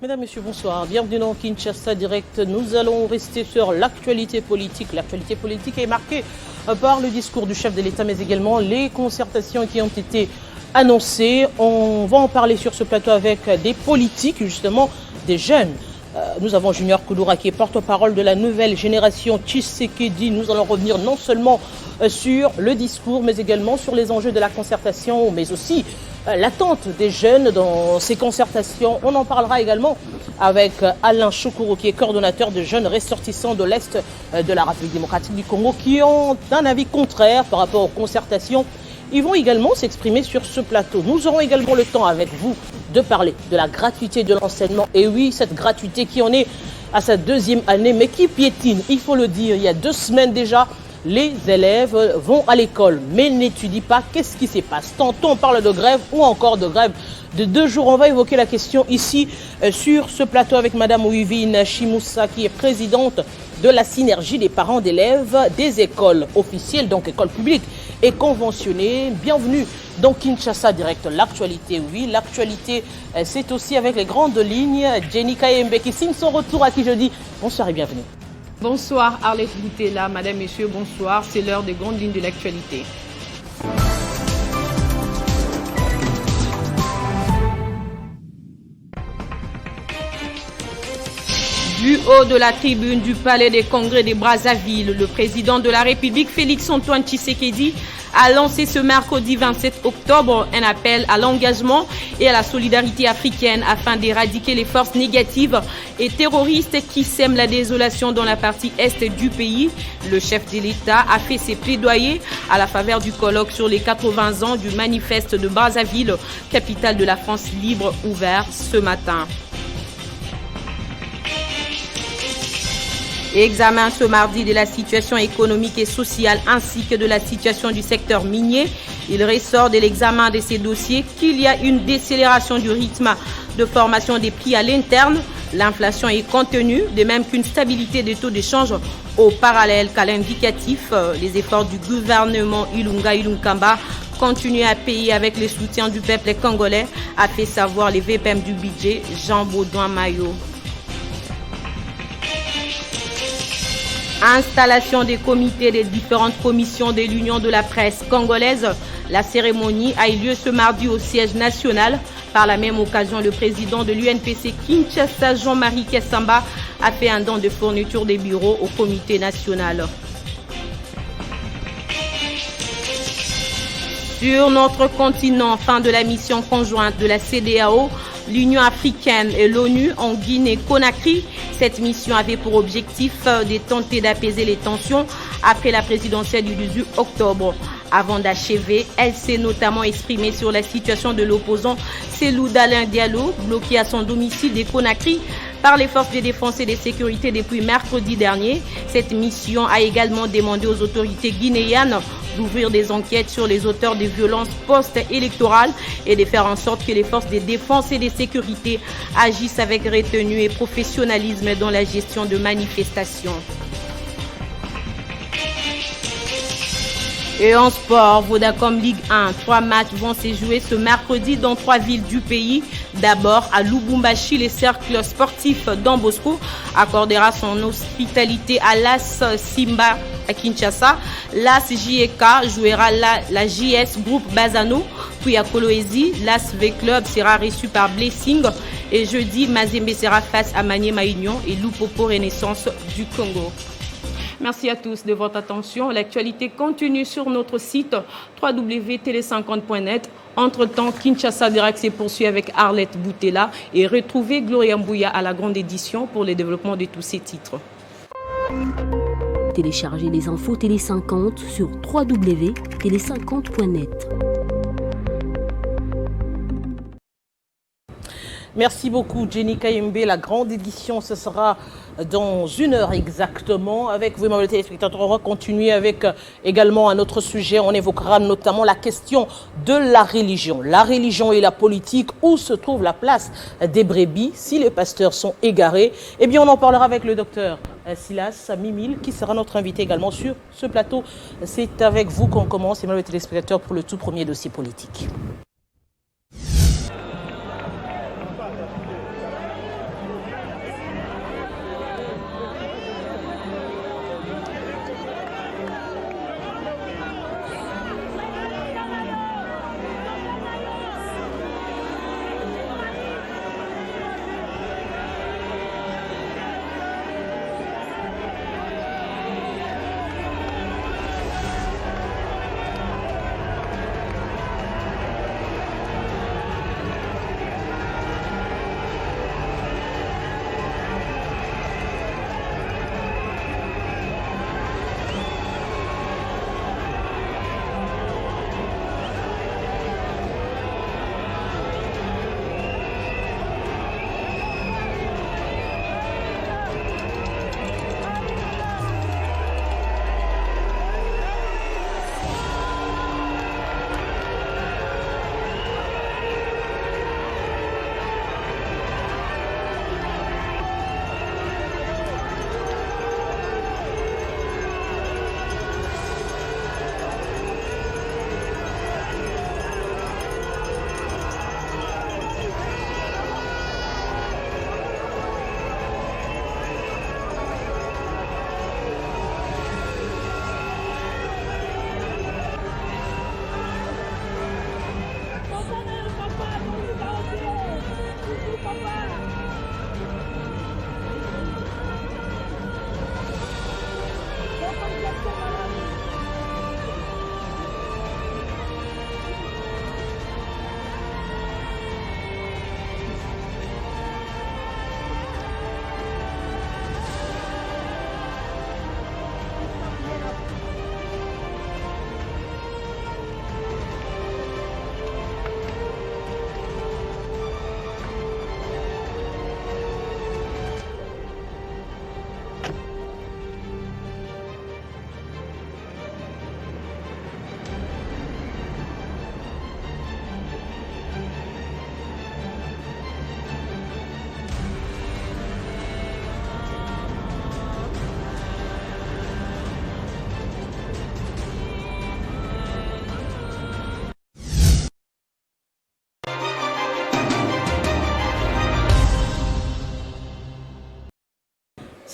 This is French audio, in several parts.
Mesdames, Messieurs, bonsoir. Bienvenue dans Kinshasa Direct. Nous allons rester sur l'actualité politique. L'actualité politique est marquée par le discours du chef de l'État, mais également les concertations qui ont été annoncées. On va en parler sur ce plateau avec des politiques, justement, des jeunes. Nous avons Junior Koudoura qui est porte-parole de la nouvelle génération Tshisekedi. Nous allons revenir non seulement sur le discours, mais également sur les enjeux de la concertation, mais aussi l'attente des jeunes dans ces concertations. On en parlera également avec Alain Choukuru, qui est coordonnateur de jeunes ressortissants de l'Est de la République démocratique du Congo, qui ont un avis contraire par rapport aux concertations. Ils vont également s'exprimer sur ce plateau. Nous aurons également le temps avec vous de parler de la gratuité de l'enseignement. Et oui, cette gratuité qui en est à sa deuxième année, mais qui piétine, il faut le dire. Il y a 2 semaines déjà, les élèves vont à l'école, mais n'étudient pas. Qu'est-ce qui se passe? Tantôt on parle de grève ou encore de grève de 2 jours. On va évoquer la question ici sur ce plateau avec Madame Ouivine Chimoussa, qui est présidente de la synergie des parents d'élèves des écoles officielles, donc écoles publiques et conventionnées. Bienvenue dans Kinshasa Direct. L'actualité, oui, l'actualité, c'est aussi avec les grandes lignes. Jenny Kayembe qui signe son retour, à qui je dis bonsoir et bienvenue. Bonsoir Arlette Boutella, Madame, Messieurs, bonsoir. C'est l'heure des grandes lignes de l'actualité. Du haut de la tribune du Palais des Congrès de Brazzaville, le président de la République, Félix-Antoine Tshisekedi, a lancé ce mercredi 27 octobre un appel à l'engagement et à la solidarité africaine afin d'éradiquer les forces négatives et terroristes qui sèment la désolation dans la partie est du pays. Le chef de l'État a fait ses plaidoyers à la faveur du colloque sur les 80 ans du manifeste de Brazzaville, capitale de la France libre, ouvert ce matin. Examen ce mardi de la situation économique et sociale ainsi que de la situation du secteur minier. Il ressort de l'examen de ces dossiers qu'il y a une décélération du rythme de formation des prix à l'interne. L'inflation est contenue, de même qu'une stabilité des taux d'échange au parallèle qu'à l'indicatif. Les efforts du gouvernement Ilunga Ilunkamba continuent à payer avec le soutien du peuple congolais, a fait savoir les VPM du budget Jean Baudouin Maillot. Installation des comités des différentes commissions de l'Union de la presse congolaise. La cérémonie a eu lieu ce mardi au siège national. Par la même occasion, le président de l'UNPC Kinshasa, Jean-Marie Kessamba, a fait un don de fourniture des bureaux au comité national. Sur notre continent, fin de la mission conjointe de la CEDEAO, l'Union africaine et l'ONU en Guinée-Conakry. Cette mission avait pour objectif de tenter d'apaiser les tensions après la présidentielle du 18 octobre. Avant d'achever, elle s'est notamment exprimée sur la situation de l'opposant Cellou Dalein Diallo, bloqué à son domicile de Conakry par les forces de défense et de sécurité depuis mercredi dernier. Cette mission a également demandé aux autorités guinéennes d'ouvrir des enquêtes sur les auteurs des violences post-électorales et de faire en sorte que les forces de défense et de sécurité agissent avec retenue et professionnalisme dans la gestion de manifestations. Et en sport, Vodacom Ligue 1, 3 matchs vont se jouer ce mercredi dans 3 villes du pays. D'abord, à Lubumbashi, le cercle sportif Don Bosco accordera son hospitalité à l'AS Simba à Kinshasa. L'AS JEK jouera la JS Group Bazano. Puis à Kolwezi, l'AS V Club sera reçu par Blessing. Et jeudi, Mazembe sera face à Maniema Union et Lupopo Renaissance du Congo. Merci à tous de votre attention. L'actualité continue sur notre site www.tele50.net. Entre-temps, Kinshasa Direct se poursuit avec Arlette Boutella et retrouvez Gloria Mbouya à la grande édition pour le développement de tous ces titres. Téléchargez les infos Télé 50 sur www.tele50.net. Merci beaucoup Jenny Kayembe. La grande édition, ce sera dans 1 heure exactement. Avec vous, mes téléspectateurs, on va continuer avec également un autre sujet. On évoquera notamment la question de la religion. La religion et la politique, où se trouve la place des brebis si les pasteurs sont égarés? Eh bien, on en parlera avec le docteur Silas Mimil, qui sera notre invité également sur ce plateau. C'est avec vous qu'on commence, mes téléspectateurs, pour le tout premier dossier politique.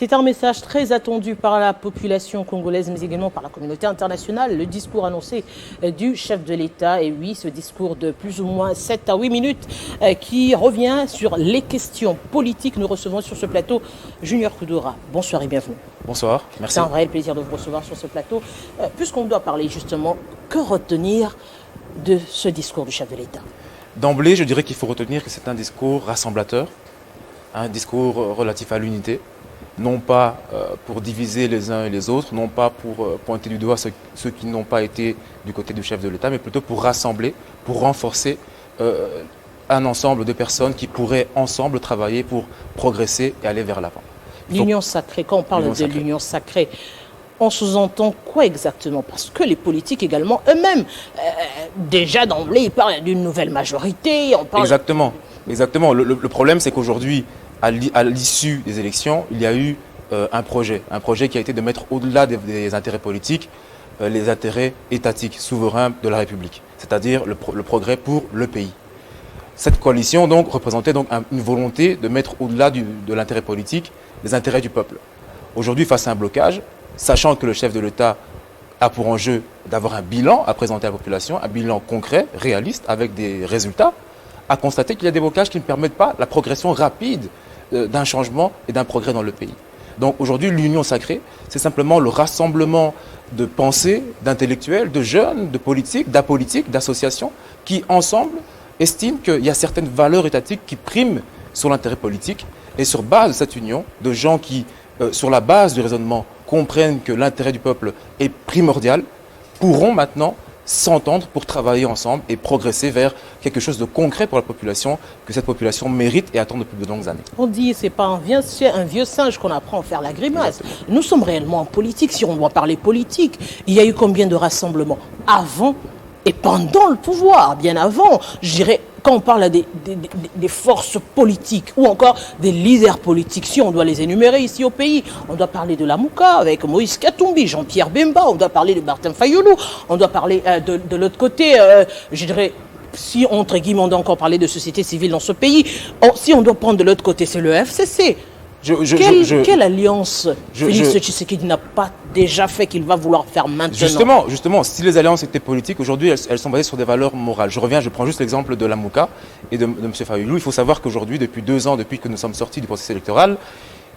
C'est un message très attendu par la population congolaise, mais également par la communauté internationale. Le discours annoncé du chef de l'État, et oui, ce discours de plus ou moins 7 à 8 minutes qui revient sur les questions politiques. Nous recevons sur ce plateau Junior Koudoura. Bonsoir et bienvenue. Bonsoir, merci. C'est un réel plaisir de vous recevoir sur ce plateau. Puisqu'on doit parler justement, que retenir de ce discours du chef de l'État? D'emblée, je dirais qu'il faut retenir que c'est un discours rassemblateur, un discours relatif à l'unité, non pas pour diviser les uns et les autres, non pas pour pointer du doigt ceux qui n'ont pas été du côté du chef de l'État, mais plutôt pour rassembler, pour renforcer un ensemble de personnes qui pourraient ensemble travailler pour progresser et aller vers l'avant. L'union sacrée, quand on parle de l'union sacrée, on sous-entend quoi exactement? Parce que les politiques également, eux-mêmes, déjà d'emblée, ils parlent d'une nouvelle majorité. On parle... Exactement. Le problème, c'est qu'aujourd'hui, à l'issue des élections, il y a eu un projet qui a été de mettre au-delà des intérêts politiques, les intérêts étatiques, souverains de la République, c'est-à-dire le progrès pour le pays. Cette coalition donc représentait donc une volonté de mettre au-delà de l'intérêt politique les intérêts du peuple. Aujourd'hui, face à un blocage, sachant que le chef de l'État a pour enjeu d'avoir un bilan à présenter à la population, un bilan concret, réaliste, avec des résultats, à constater qu'il y a des blocages qui ne permettent pas la progression rapide d'un changement et d'un progrès dans le pays. Donc aujourd'hui, l'union sacrée, c'est simplement le rassemblement de pensées, d'intellectuels, de jeunes, de politiques, d'apolitiques, d'associations, qui ensemble estiment qu'il y a certaines valeurs étatiques qui priment sur l'intérêt politique. Et sur base de cette union, de gens qui, sur la base du raisonnement, comprennent que l'intérêt du peuple est primordial, pourront maintenant s'entendre pour travailler ensemble et progresser vers quelque chose de concret pour la population, que cette population mérite et attend depuis de longues années. On dit que ce n'est pas un vieux singe qu'on apprend à faire la grimace. Nous sommes réellement en politique, si on doit parler politique. Il y a eu combien de rassemblements avant et pendant le pouvoir, bien avant, je dirais, quand on parle des forces politiques ou encore des leaders politiques, si on doit les énumérer ici au pays, on doit parler de la Mouka avec Moïse Katumbi, Jean-Pierre Bemba, on doit parler de Martin Fayoulou, on doit parler de l'autre côté, je dirais, si entre guillemets on doit encore parler de société civile dans ce pays, si on doit prendre de l'autre côté, c'est le FCC. Quelle alliance Félix Tshisekedi n'a pas déjà fait qu'il va vouloir faire maintenant? Justement, si les alliances étaient politiques, aujourd'hui, elles sont basées sur des valeurs morales. Je prends juste l'exemple de la Mouka et de M. Fayoulou. Il faut savoir qu'aujourd'hui, depuis 2 ans, depuis que nous sommes sortis du processus électoral,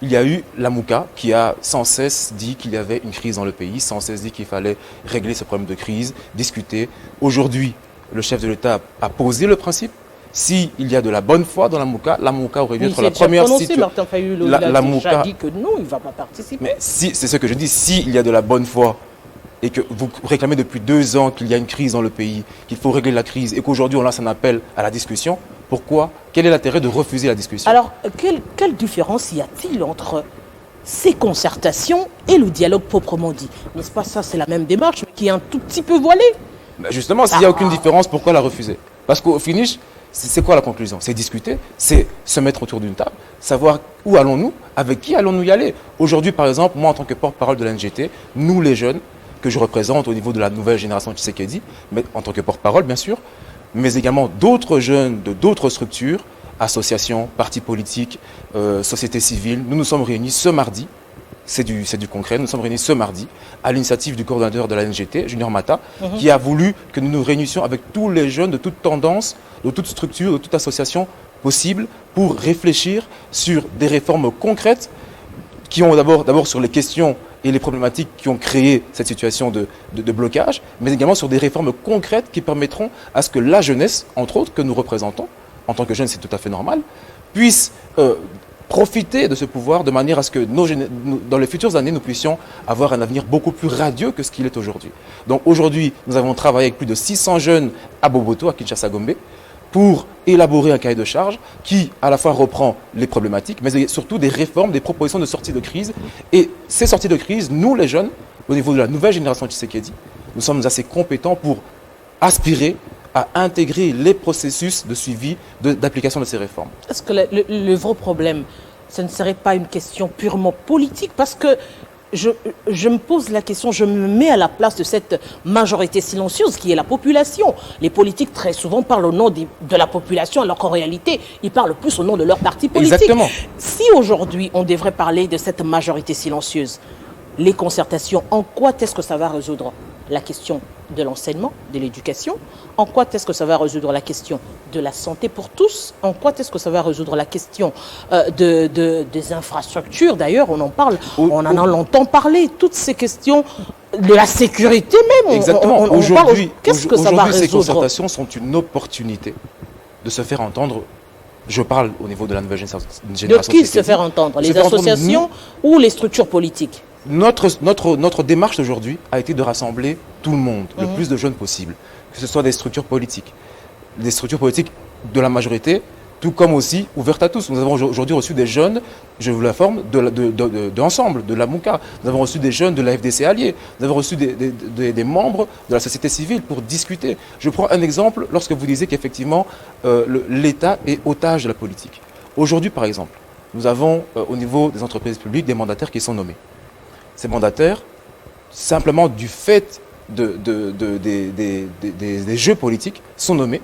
il y a eu la Mouka qui a sans cesse dit qu'il y avait une crise dans le pays, sans cesse dit qu'il fallait régler ce problème de crise, discuter. Aujourd'hui, le chef de l'État a posé le principe. S'il y a de la bonne foi dans la Mouka aurait dû être la première situation. Martin Fayoulou, il a déjà dit que non, il ne va pas participer. Mais c'est ce que je dis, s'il y a de la bonne foi et que vous réclamez depuis 2 ans qu'il y a une crise dans le pays, qu'il faut régler la crise et qu'aujourd'hui on lance un appel à la discussion, pourquoi? Quel est l'intérêt de refuser la discussion? Alors, quelle différence y a-t-il entre ces concertations et le dialogue proprement dit? N'est-ce pas ça, c'est la même démarche, mais qui est un tout petit peu voilée? Justement, s'il n'y a aucune différence, pourquoi la refuser? Parce qu'au finish, c'est quoi la conclusion? C'est discuter, c'est se mettre autour d'une table, savoir où allons-nous, avec qui allons-nous y aller. Aujourd'hui, par exemple, moi en tant que porte-parole de l'NGT, nous les jeunes que je représente au niveau de la nouvelle génération de Tshisekedi, mais en tant que porte-parole bien sûr, mais également d'autres jeunes de d'autres structures, associations, partis politiques, sociétés civiles, nous nous sommes réunis ce mardi. C'est du concret. Nous sommes réunis ce mardi à l'initiative du coordonnateur de la NGT, Junior Mata, qui a voulu que nous nous réunissions avec tous les jeunes de toute tendance, de toute structure, de toute association possible pour réfléchir sur des réformes concrètes qui ont d'abord sur les questions et les problématiques qui ont créé cette situation de blocage, mais également sur des réformes concrètes qui permettront à ce que la jeunesse, entre autres, que nous représentons, en tant que jeunes, c'est tout à fait normal, puisse profiter de ce pouvoir de manière à ce que dans les futures années, nous puissions avoir un avenir beaucoup plus radieux que ce qu'il est aujourd'hui. Donc aujourd'hui, nous avons travaillé avec plus de 600 jeunes à Boboto, à Kinshasa-Gombe, pour élaborer un cahier de charge qui, à la fois, reprend les problématiques, mais surtout des réformes, des propositions de sortie de crise. Et ces sorties de crise, nous, les jeunes, au niveau de la nouvelle génération de Tshisekedi, nous sommes assez compétents pour aspirer à intégrer les processus de suivi d'application de ces réformes. Est-ce que le vrai problème, ce ne serait pas une question purement politique? Parce que je me pose la question, je me mets à la place de cette majorité silencieuse qui est la population. Les politiques, très souvent, parlent au nom de la population, alors qu'en réalité, ils parlent plus au nom de leur parti politique. Exactement. Si aujourd'hui, on devrait parler de cette majorité silencieuse, les concertations, en quoi est-ce que ça va résoudre la question de l'enseignement, de l'éducation? En quoi est-ce que ça va résoudre la question de la santé pour tous? En quoi est-ce que ça va résoudre la question des infrastructures? D'ailleurs, on en parle, on en entend parler, toutes ces questions de la sécurité même. Exactement. Aujourd'hui, qu'est-ce que ça va résoudre? Ces concertations sont une opportunité de se faire entendre. Je parle au niveau de la nouvelle génération. De qui se faire entendre? Les associations ou les structures politiques? Notre démarche aujourd'hui a été de rassembler tout le monde, le plus de jeunes possible, que ce soit des structures politiques de la majorité, tout comme aussi ouvertes à tous. Nous avons aujourd'hui reçu des jeunes, je vous l'informe, de l'ensemble, de la MOUCA. Nous avons reçu des jeunes de la FDC Allier. Nous avons reçu des membres de la société civile pour discuter. Je prends un exemple lorsque vous disiez qu'effectivement l'État est otage de la politique. Aujourd'hui, par exemple, nous avons au niveau des entreprises publiques des mandataires qui sont nommés. Ces mandataires, simplement du fait des jeux politiques, sont nommés.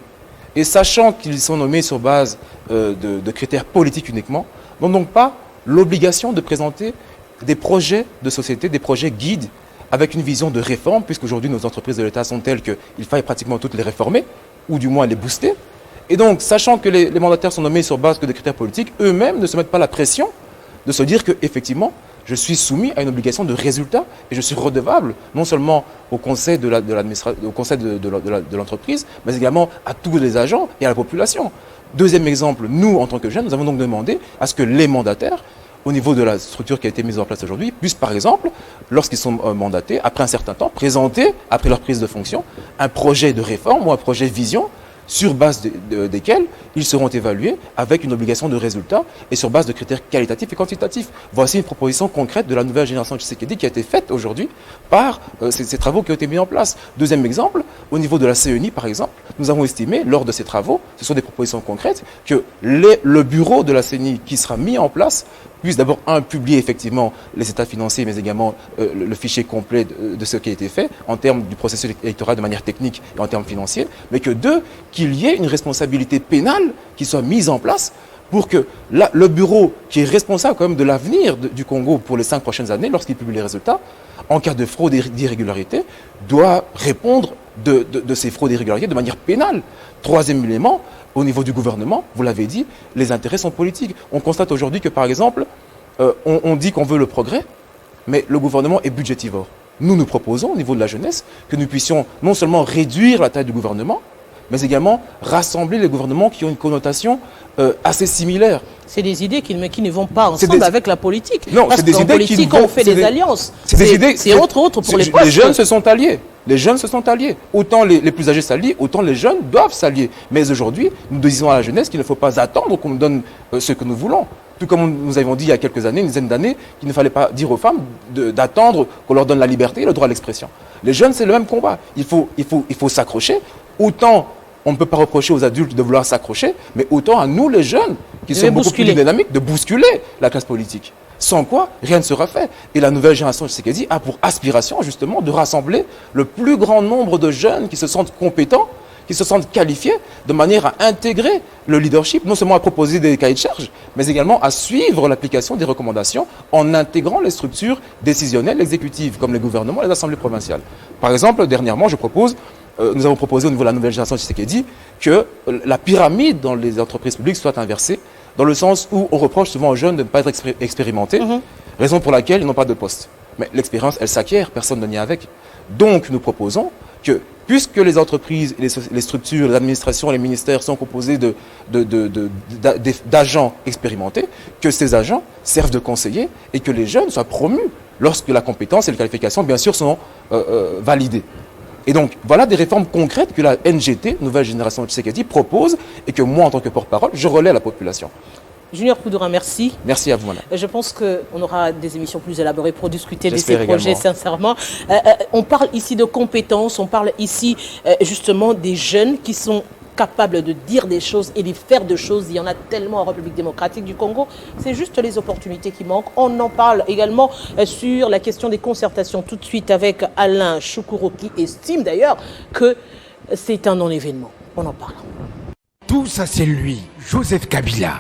Et sachant qu'ils sont nommés sur base de critères politiques uniquement, n'ont donc pas l'obligation de présenter des projets de société, des projets guides avec une vision de réforme, puisqu'aujourd'hui nos entreprises de l'État sont telles qu'il faille pratiquement toutes les réformer, ou du moins les booster. Et donc, sachant que les mandataires sont nommés sur base que de critères politiques, eux-mêmes ne se mettent pas la pression de se dire qu'effectivement, je suis soumis à une obligation de résultat et je suis redevable non seulement au conseil de l'entreprise, mais également à tous les agents et à la population. Deuxième exemple, nous, en tant que jeunes, nous avons donc demandé à ce que les mandataires, au niveau de la structure qui a été mise en place aujourd'hui, puissent par exemple, lorsqu'ils sont mandatés, après un certain temps, présenter, après leur prise de fonction, un projet de réforme ou un projet vision sur base desquels ils seront évalués avec une obligation de résultat et sur base de critères qualitatifs et quantitatifs. Voici une proposition concrète de la nouvelle génération de Tshisekedi qui a été faite aujourd'hui par ces travaux qui ont été mis en place. Deuxième exemple, au niveau de la CENI par exemple, nous avons estimé lors de ces travaux, ce sont des propositions concrètes, que le bureau de la CENI qui sera mis en place puisse d'abord, publier effectivement les états financiers, mais également le fichier complet de ce qui a été fait en termes du processus électoral de manière technique et en termes financiers, mais que deux, qu'il y ait une responsabilité pénale qui soit mise en place pour que le bureau qui est responsable quand même de l'avenir du Congo pour les 5 prochaines années, lorsqu'il publie les résultats, en cas de fraude et d'irrégularité, doit répondre de ces fraudes et irrégularités de manière pénale. Troisième élément, au niveau du gouvernement, vous l'avez dit, les intérêts sont politiques. On constate aujourd'hui que, par exemple, on dit qu'on veut le progrès, mais le gouvernement est budgétivore. Nous proposons, au niveau de la jeunesse, que nous puissions non seulement réduire la taille du gouvernement, mais également rassembler les gouvernements qui ont une connotation assez similaire. C'est des idées qui ne vont pas ensemble avec la politique. Non, parce qu'en politique, on fait des alliances. C'est autre pour les postes. Les jeunes se sont alliés. Les jeunes se sont alliés. Autant les plus âgés s'allient, autant les jeunes doivent s'allier. Mais aujourd'hui, nous disons à la jeunesse qu'il ne faut pas attendre qu'on nous donne ce que nous voulons. Tout comme nous avons dit il y a quelques années, une dizaine d'années, qu'il ne fallait pas dire aux femmes d'attendre qu'on leur donne la liberté et le droit à l'expression. Les jeunes, c'est le même combat. Il faut s'accrocher. Autant on ne peut pas reprocher aux adultes de vouloir s'accrocher, mais autant à nous, les jeunes, qui sont beaucoup plus dynamiques, de bousculer la classe politique. Sans quoi, rien ne sera fait. Et la nouvelle génération de Tshisekedi a pour aspiration, justement, de rassembler le plus grand nombre de jeunes qui se sentent compétents, qui se sentent qualifiés, de manière à intégrer le leadership, non seulement à proposer des cahiers de charges, mais également à suivre l'application des recommandations en intégrant les structures décisionnelles exécutives, comme les gouvernements et les assemblées provinciales. Par exemple, dernièrement, nous avons proposé au niveau de la nouvelle génération de Tshisekedi que la pyramide dans les entreprises publiques soit inversée, dans le sens où on reproche souvent aux jeunes de ne pas être expérimentés, raison pour laquelle ils n'ont pas de poste. Mais l'expérience, elle s'acquiert, personne ne nie avec. Donc, nous proposons que, puisque les entreprises, les structures, les administrations, les ministères sont composés d'agents expérimentés, que ces agents servent de conseillers et que les jeunes soient promus lorsque la compétence et les qualifications, bien sûr, sont validées. Et donc, voilà des réformes concrètes que la NGT, Nouvelle Génération de Tshisekedi, propose et que moi, en tant que porte-parole, je relais à la population. Junior Koudoura, merci. Merci à vous, madame. Je pense qu'on aura des émissions plus élaborées pour discuter de ces J'espère projets, également. sincèrement. On parle ici de compétences, on parle ici justement des jeunes qui sont capable de dire des choses et de faire des choses. Il y en a tellement en République démocratique du Congo. C'est juste les opportunités qui manquent. On en parle également sur la question des concertations tout de suite avec Alain Choukuro qui estime d'ailleurs que c'est un non-événement. On en parle. Tout ça, c'est lui, Joseph Kabila.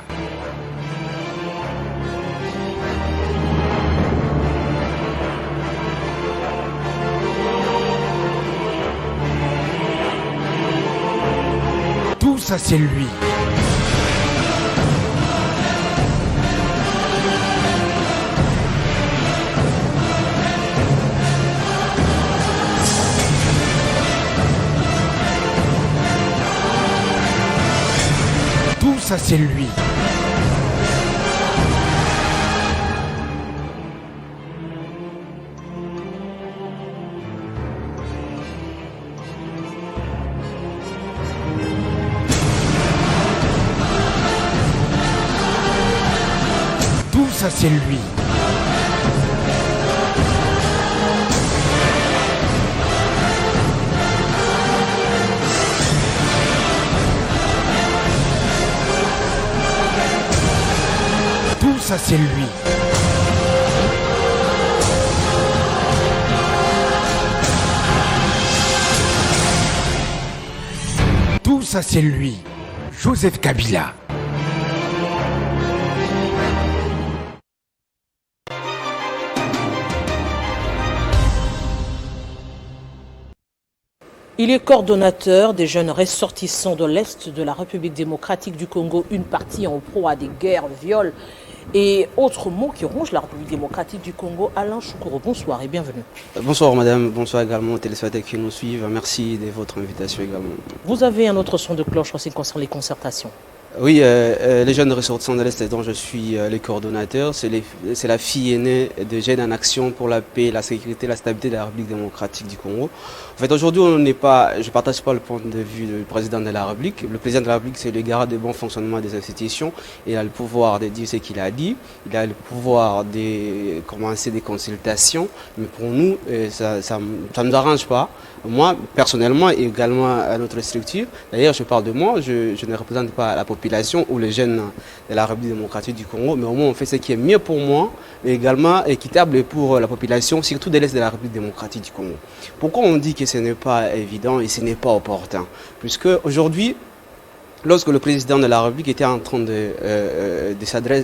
Tout ça, c'est lui. Tout ça, c'est lui. Tout ça, c'est lui. Tout ça, c'est lui. Tout ça, c'est lui, Joseph Kabila. Il est coordonnateur des jeunes ressortissants de l'Est de la République démocratique du Congo, une partie en proie à des guerres, viols et autres maux qui rongent la République démocratique du Congo. Alain Choukuro, bonsoir et bienvenue. Bonsoir madame, bonsoir également aux téléspectateurs qui nous suivent. Merci de votre invitation également. Vous avez un autre son de cloche en ce qui concerne les concertations. Oui, les jeunes ressortissants de l'Est dont je suis le coordonnateur, c'est la fille aînée de Jeunes en Action pour la paix, la sécurité, la stabilité de la République démocratique du Congo. En fait, aujourd'hui, je ne partage pas le point de vue du président de la République. Le président de la République, c'est le garant du bon fonctionnement des institutions. Il a le pouvoir de dire ce qu'il a dit. Il a le pouvoir de commencer des consultations. Mais pour nous, ça ne nous arrange pas. Moi, personnellement, et également à notre structure, d'ailleurs, je parle de moi, je ne représente pas la population ou les jeunes de la République démocratique du Congo, mais au moins on fait ce qui est mieux pour moi, mais également équitable pour la population, surtout de l'Est de la République démocratique du Congo. Pourquoi on dit que ce n'est pas évident et ce n'est pas opportun? Puisque aujourd'hui, lorsque le président de la République était en train de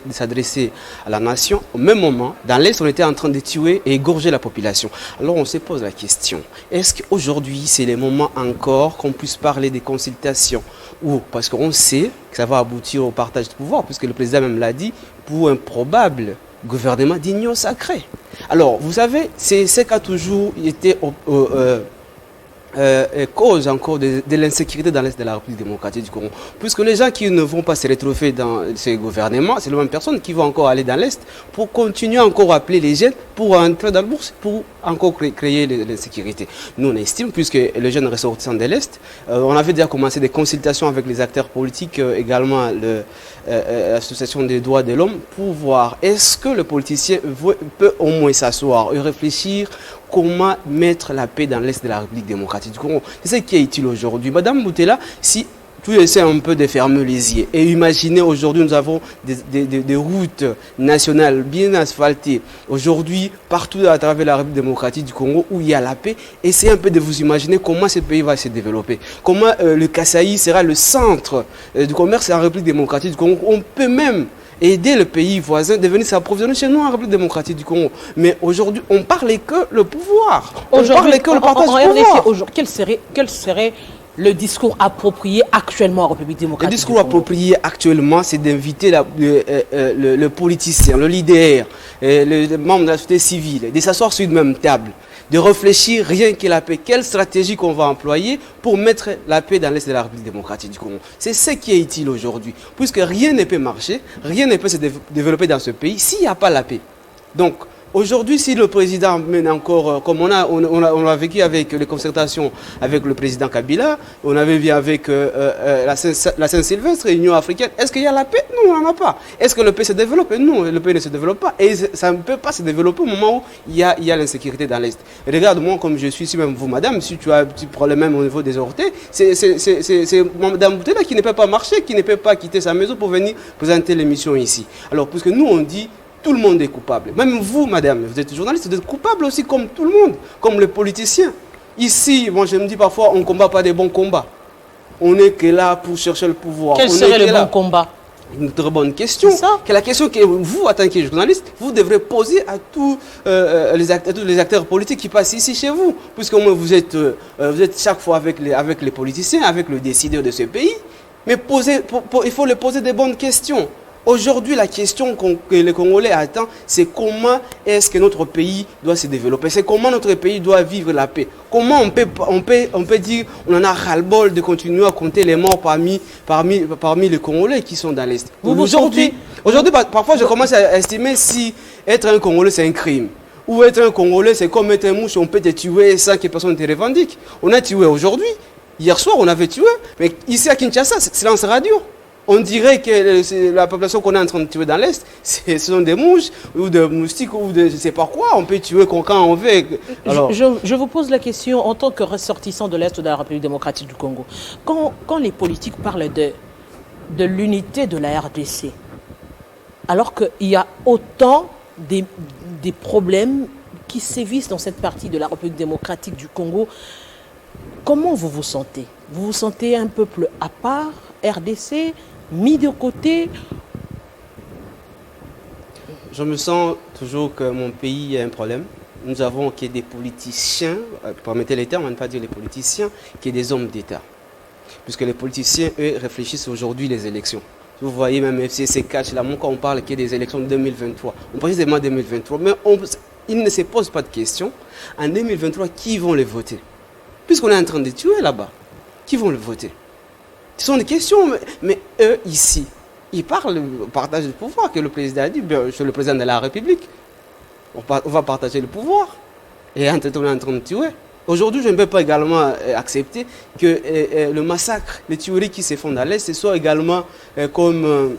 s'adresser à la nation, au même moment, dans l'Est, on était en train de tuer et égorger la population. Alors on se pose la question, est-ce qu'aujourd'hui, c'est le moment encore qu'on puisse parler des consultations? Ou parce qu'on sait que ça va aboutir au partage de pouvoir, puisque le président même l'a dit, pour un probable gouvernement d'union sacrée. Alors, vous savez, c'est ce qu'a toujours été cause encore de l'insécurité dans l'Est de la République démocratique du Congo. Puisque les gens qui ne vont pas se retrouver dans ces gouvernements, c'est les mêmes personnes qui vont encore aller dans l'Est pour continuer encore à appeler les jeunes pour entrer dans la bourse, pour encore créer l'insécurité. Nous, on estime, puisque les jeunes ressortissants de l'Est, on avait déjà commencé des consultations avec les acteurs politiques, également l'Association des droits de l'homme, pour voir est-ce que le politicien peut au moins s'asseoir et réfléchir comment mettre la paix dans l'Est de la République démocratique du Congo. C'est ce qui est utile aujourd'hui. Madame Boutella, si tu essaies un peu de fermer les yeux et imaginez aujourd'hui nous avons des routes nationales bien asphaltées. Aujourd'hui, partout à travers la République démocratique du Congo où il y a la paix, essayez un peu de vous imaginer comment ce pays va se développer. Comment le Kasaï sera le centre du commerce en République démocratique du Congo. On peut même aider le pays voisin de venir s'approvisionner chez nous en République démocratique du Congo. Mais aujourd'hui, on parlait que le pouvoir. On parlait que le partage du pouvoir. Quel serait le discours approprié actuellement en République démocratique? Le discours approprié actuellement, c'est d'inviter le politicien, le leader, le membre de la société civile, de s'asseoir sur une même table, de réfléchir rien que la paix. Quelle stratégie qu'on va employer pour mettre la paix dans l'Est de la République démocratique du Congo? C'est ce qui est utile aujourd'hui, puisque rien ne peut marcher, rien ne peut se développer dans ce pays s'il n'y a pas la paix. Donc, Aujourd'hui, si le président mène encore, comme on l'a vécu avec les concertations avec le président Kabila, on avait vu avec la Saint-Sylvestre, l'Union africaine, est-ce qu'il y a la paix? Non, on n'en a pas. Est-ce que le pays se développe? Non, le pays ne se développe pas. Et ça ne peut pas se développer au moment où il y a l'insécurité dans l'Est. Regarde-moi comme je suis, si même vous, madame, si tu as un petit problème même au niveau des orteils, c'est madame Boutella qui ne peut pas marcher, qui ne peut pas quitter sa maison pour venir présenter l'émission ici. Alors, puisque nous, on dit, tout le monde est coupable. Même vous, madame, vous êtes journaliste, vous êtes coupable aussi comme tout le monde, comme les politiciens. Ici, moi je me dis parfois, on ne combat pas des bons combats. On n'est que là pour chercher le pouvoir. Quel serait le bon combat? Une très bonne question. C'est la question que vous, en tant que journaliste, vous devrez poser à tous les acteurs politiques qui passent ici chez vous. Puisque vous êtes chaque fois avec les politiciens, avec le décideur de ce pays. Mais il faut leur poser des bonnes questions. Aujourd'hui, la question que les Congolais attendent, c'est comment est-ce que notre pays doit se développer. C'est comment notre pays doit vivre la paix. Comment on peut dire on en a ras-le-bol de continuer à compter les morts parmi les Congolais qui sont dans l'Est. Aujourd'hui, parfois, je commence à estimer si être un Congolais, c'est un crime. Ou être un Congolais, c'est comme être un mouche, on peut te tuer sans que personne ne te revendique. On a tué aujourd'hui. Hier soir, on avait tué. Mais ici à Kinshasa, c'est silence radio. On dirait que la population qu'on est en train de tuer dans l'Est, ce sont des mouches ou des moustiques ou je ne sais pas quoi. On peut tuer quand on veut. Alors... Je vous pose la question en tant que ressortissant de l'Est de la République démocratique du Congo. Quand les politiques parlent de l'unité de la RDC, alors qu'il y a autant des problèmes qui sévissent dans cette partie de la République démocratique du Congo, comment vous vous sentez? Vous vous sentez un peuple à part, RDC, mis de côté? Je me sens toujours que mon pays a un problème. Nous avons que des politiciens, permettez les termes, on ne pas dire les politiciens, qui sont des hommes d'État. Puisque les politiciens, eux, réfléchissent aujourd'hui les élections. Vous voyez même FCC catch, là, quand on parle qu'il y a des élections de 2023, on parle seulement de 2023, mais ils ne se posent pas de questions. En 2023, qui vont les voter? Puisqu'on est en train de tuer là-bas, qui vont le voter? Ce sont des questions, mais eux, ici, ils parlent du partage du pouvoir, que le président a dit, je suis le président de la République, on va partager le pouvoir, et entre-temps, on est en train de tuer. Aujourd'hui, je ne peux pas également accepter que le massacre, les tueries qui se font dans l'Est, ce soit également comme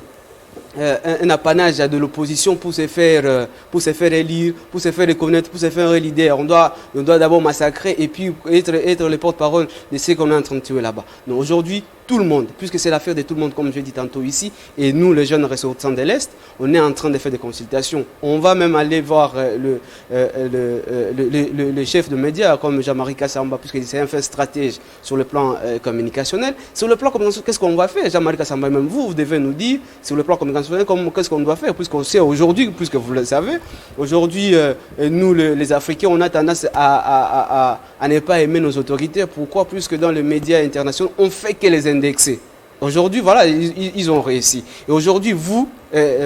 un apanage de l'opposition pour se faire élire, pour se faire reconnaître, pour se faire un leader. On doit d'abord massacrer et puis être le porte-parole de ce qu'on est en train de tuer là-bas. Donc aujourd'hui, tout le monde, puisque c'est l'affaire de tout le monde, comme je dis tantôt ici, et nous, les jeunes ressortissants de l'Est, on est en train de faire des consultations. On va même aller voir le chef de médias, comme Jean-Marie Kassamba, puisque c'est un fait stratège sur le plan communicationnel. Sur le plan communicationnel, qu'est-ce qu'on va faire? Jean-Marie Kassamba, même vous devez nous dire, sur le plan communicationnel, qu'est-ce qu'on doit faire, puisqu'on sait aujourd'hui, puisque vous le savez, aujourd'hui, nous, les Africains, on a tendance à ne pas aimer nos autorités. Pourquoi? Puisque dans les médias internationaux, on fait que les indexer. Aujourd'hui, voilà, ils ont réussi. Et aujourd'hui, vous,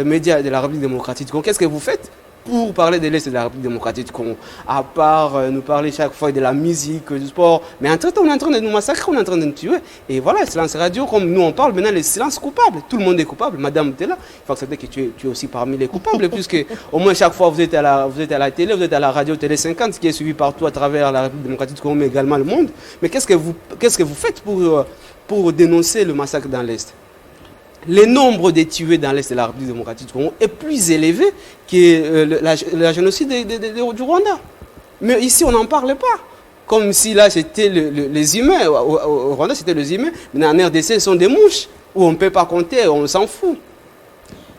médias de la République démocratique du Congo, qu'est-ce que vous faites pour parler de l'Est de la République démocratique du Congo? À part nous parler chaque fois de la musique, du sport. Mais entre-temps, on est en train de nous massacrer, on est en train de nous tuer. Et voilà, silence radio, comme nous on parle, maintenant, le silence coupable. Tout le monde est coupable. Madame Boutella, il faut accepter que tu es aussi parmi les coupables, puisque au moins chaque fois, vous êtes à la télé, vous êtes à la radio Télé 50, qui est suivi partout à travers la République démocratique du Congo, mais également le monde. Mais qu'est-ce que vous faites pour dénoncer le massacre dans l'Est? Le nombre de tués dans l'Est de la République démocratique du Congo est plus élevé que la génocide du Rwanda. Mais ici, on n'en parle pas. Comme si là, c'était les humains. Au Rwanda, c'était les humains. Mais en RDC, ce sont des mouches où on ne peut pas compter, on s'en fout.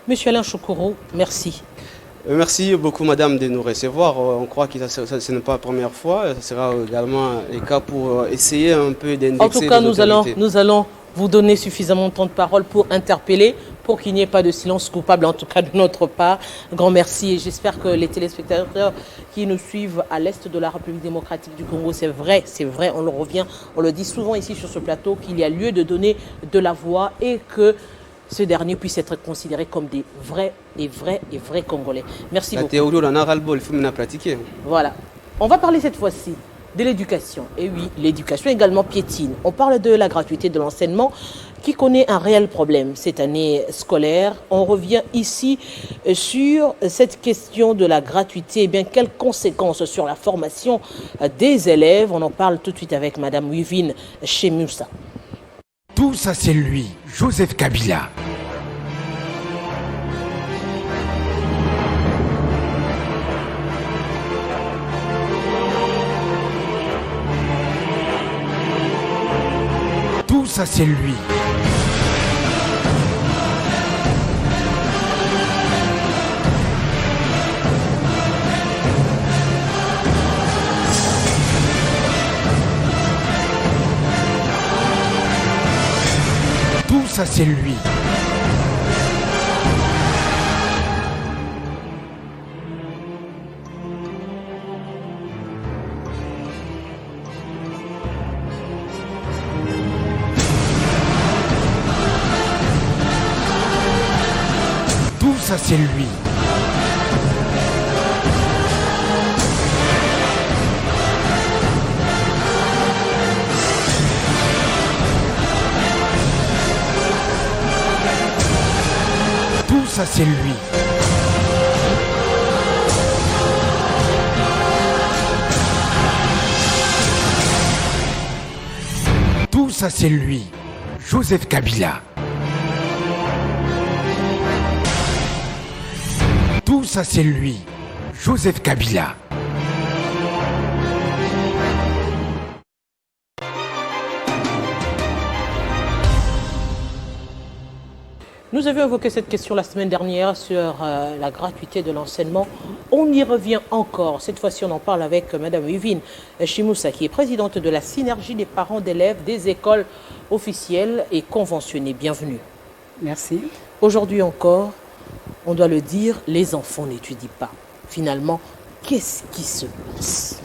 Monsieur Alain Chokoro, merci. Merci beaucoup, madame, de nous recevoir. On croit que ce n'est pas la première fois. Ce sera également le cas pour essayer un peu d'indexer. En tout cas, nous allons vous donner suffisamment de temps de parole pour interpeller, pour qu'il n'y ait pas de silence coupable, en tout cas de notre part. Grand merci et j'espère que les téléspectateurs qui nous suivent à l'Est de la République démocratique du Congo, c'est vrai, on le dit souvent ici sur ce plateau, qu'il y a lieu de donner de la voix et que ce dernier puisse être considéré comme des vrais Congolais. Merci beaucoup. La théorie, on a ras-le-bol, il faut maintenant pratiquer. Voilà. On va parler cette fois-ci de l'éducation. Et oui, l'éducation également piétine. On parle de la gratuité de l'enseignement qui connaît un réel problème cette année scolaire. On revient ici sur cette question de la gratuité. Eh bien, quelles conséquences sur la formation des élèves? On en parle tout de suite avec Madame Wivine Chemoussa. Tout ça, c'est lui, Joseph Kabila. Tout ça, c'est lui. Tout ça, c'est lui. Tout ça, c'est lui. Tout ça, c'est lui. Tout ça, c'est lui, Joseph Kabila. Tout ça, c'est lui, Joseph Kabila. Nous avions évoqué cette question la semaine dernière sur la gratuité de l'enseignement. On y revient encore. Cette fois-ci, on en parle avec Mme Wivine Chemoussa, qui est présidente de la synergie des parents d'élèves des écoles officielles et conventionnées. Bienvenue. Merci. Aujourd'hui encore, on doit le dire, les enfants n'étudient pas. Finalement, qu'est-ce qui se passe?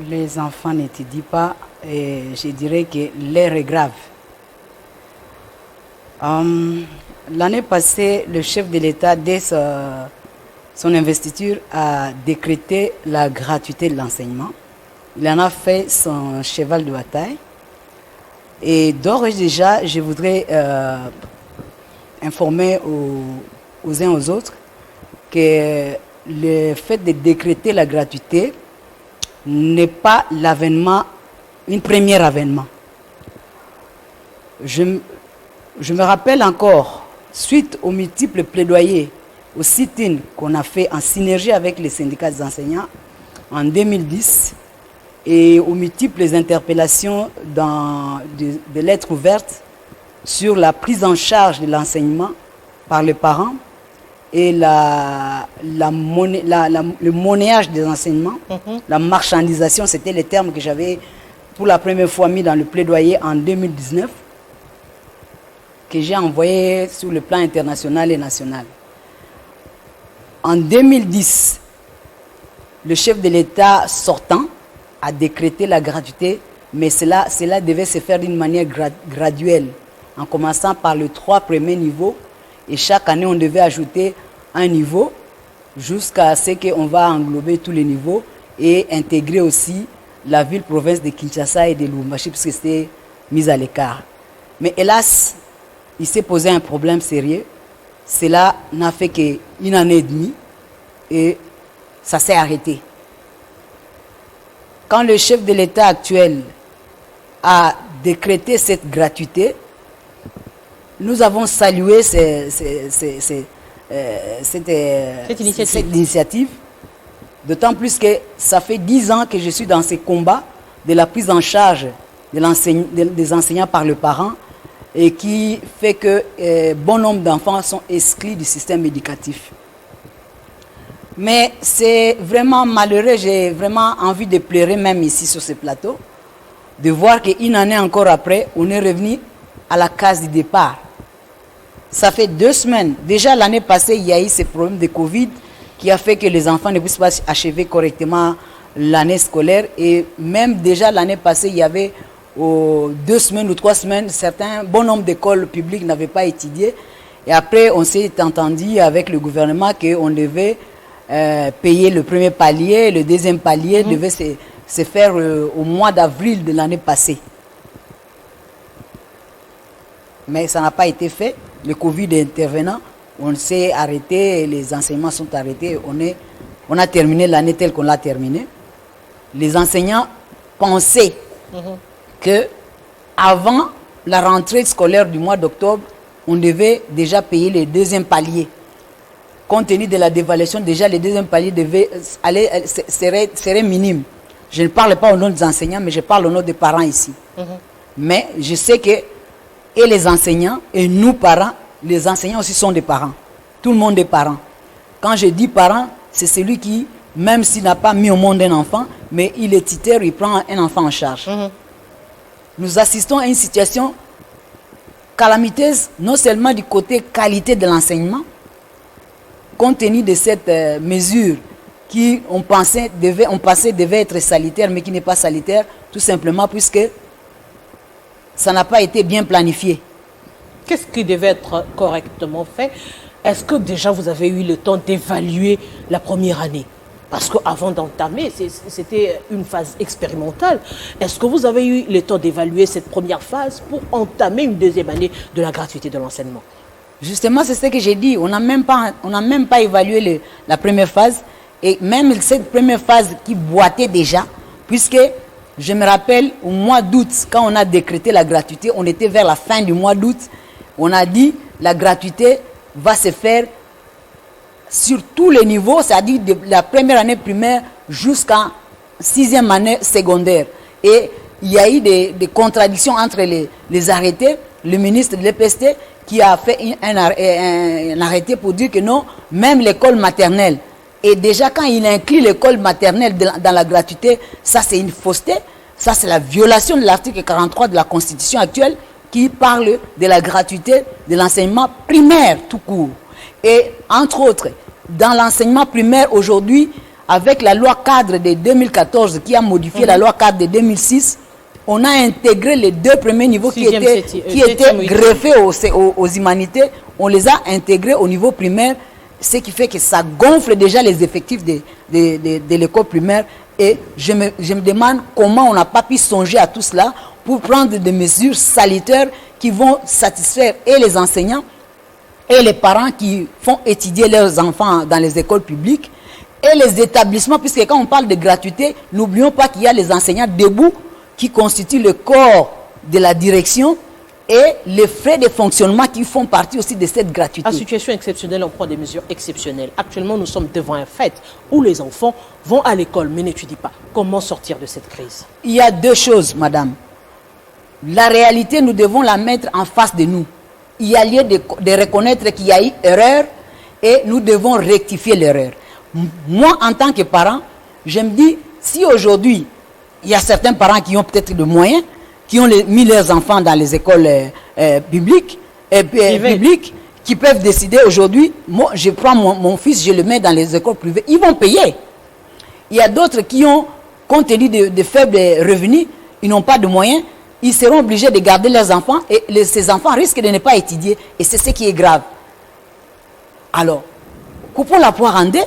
Les enfants n'étudient pas et je dirais que l'heure est grave. L'année passée, le chef de l'État, dès son investiture, a décrété la gratuité de l'enseignement. Il en a fait son cheval de bataille. Et d'ores et déjà, je voudrais informer aux uns aux autres que le fait de décréter la gratuité n'est pas l'avènement, une première avènement. Je me rappelle encore, suite aux multiples plaidoyers, au sit-in qu'on a fait en synergie avec les syndicats des enseignants en 2010 et aux multiples interpellations de lettres ouvertes sur la prise en charge de l'enseignement par les parents et le monnayage des enseignements, la marchandisation, c'était les termes que j'avais pour la première fois mis dans le plaidoyer en 2019, que j'ai envoyé sur le plan international et national. En 2010, le chef de l'État sortant a décrété la gratuité, mais cela devait se faire d'une manière graduelle, en commençant par les 3 premiers niveaux, et chaque année on devait ajouter un niveau jusqu'à ce qu'on va englober tous les niveaux et intégrer aussi la ville-province de Kinshasa et de Lubumbashi, parce que c'était mis à l'écart. Mais hélas, il s'est posé un problème sérieux. Cela n'a fait qu'une année et demie et ça s'est arrêté. Quand le chef de l'État actuel a décrété cette gratuité, nous avons salué cette initiative, d'autant plus que ça fait 10 ans que je suis dans ces combats de la prise en charge des enseignants par les parents, et qui fait que bon nombre d'enfants sont exclus du système éducatif. Mais c'est vraiment malheureux, j'ai vraiment envie de pleurer même ici sur ce plateau, de voir qu'une année encore après, on est revenu à la case du départ. Ça fait 2 semaines, déjà l'année passée, il y a eu ce problème de Covid qui a fait que les enfants ne puissent pas achever correctement l'année scolaire, et même déjà l'année passée, il y avait 2 semaines ou 3 semaines, certains bon nombre d'écoles publiques n'avaient pas étudié. Et après, on s'est entendu avec le gouvernement qu'on devait payer le premier palier, le deuxième palier devait se se faire au mois d'avril de l'année passée. Mais ça n'a pas été fait. Le Covid est intervenant. On s'est arrêté, les enseignements sont arrêtés. On a terminé l'année telle qu'on l'a terminée. Les enseignants pensaient que avant la rentrée scolaire du mois d'octobre, on devait déjà payer les deuxièmes paliers. Compte tenu de la dévaluation, déjà les deuxièmes paliers seraient minimes. Je ne parle pas au nom des enseignants, mais je parle au nom des parents ici. Mais je sais que et les enseignants et nous parents, les enseignants aussi sont des parents. Tout le monde est parent. Quand je dis parent, c'est celui qui, même s'il n'a pas mis au monde un enfant, mais il est tuteur, il prend un enfant en charge. Nous assistons à une situation calamiteuse, non seulement du côté qualité de l'enseignement, compte tenu de cette mesure qui, on pensait devait être salutaire, mais qui n'est pas salutaire, tout simplement puisque ça n'a pas été bien planifié. Qu'est-ce qui devait être correctement fait? Est-ce que déjà vous avez eu le temps d'évaluer la première année? Parce qu'avant d'entamer, c'était une phase expérimentale. Est-ce que vous avez eu le temps d'évaluer cette première phase pour entamer une deuxième année de la gratuité de l'enseignement? Justement, c'est ce que j'ai dit. On n'a même pas évalué la première phase. Et même cette première phase qui boitait déjà, puisque je me rappelle au mois d'août, quand on a décrété la gratuité, on était vers la fin du mois d'août, on a dit la gratuité va se faire sur tous les niveaux, c'est-à-dire de la première année primaire jusqu'à 6e année secondaire. Et il y a eu des contradictions entre les arrêtés, le ministre de l'EPST qui a fait un arrêté pour dire que non, même l'école maternelle. Et déjà quand il inclut l'école maternelle dans la gratuité, ça c'est une fausseté, ça c'est la violation de l'article 43 de la Constitution actuelle qui parle de la gratuité de l'enseignement primaire tout court. Et entre autres, dans l'enseignement primaire aujourd'hui, avec la loi cadre de 2014 qui a modifié la loi cadre de 2006, on a intégré les deux premiers niveaux qui étaient greffés aux humanités, on les a intégrés au niveau primaire, ce qui fait que ça gonfle déjà les effectifs de l'école primaire. Et je me demande comment on n'a pas pu songer à tout cela pour prendre des mesures salutaires qui vont satisfaire et les enseignants et les parents qui font étudier leurs enfants dans les écoles publiques et les établissements, puisque quand on parle de gratuité, n'oublions pas qu'il y a les enseignants debout qui constituent le corps de la direction et les frais de fonctionnement qui font partie aussi de cette gratuité. À situation exceptionnelle, on prend des mesures exceptionnelles. Actuellement, nous sommes devant un fait où les enfants vont à l'école mais n'étudient pas. Comment sortir de cette crise? Il y a deux choses, madame. La réalité, nous devons la mettre en face de nous. Il y a lieu de reconnaître qu'il y a eu erreur et nous devons rectifier l'erreur. Moi, en tant que parent, je me dis, si aujourd'hui, il y a certains parents qui ont peut-être de moyens, qui ont mis leurs enfants dans les écoles publiques, qui peuvent décider aujourd'hui, moi je prends mon fils, je le mets dans les écoles privées, ils vont payer. Il y a d'autres qui ont, compte tenu de faibles revenus, ils n'ont pas de moyens, ils seront obligés de garder leurs enfants et ces enfants risquent de ne pas étudier et c'est ce qui est grave. Alors, coupons la poire en deux,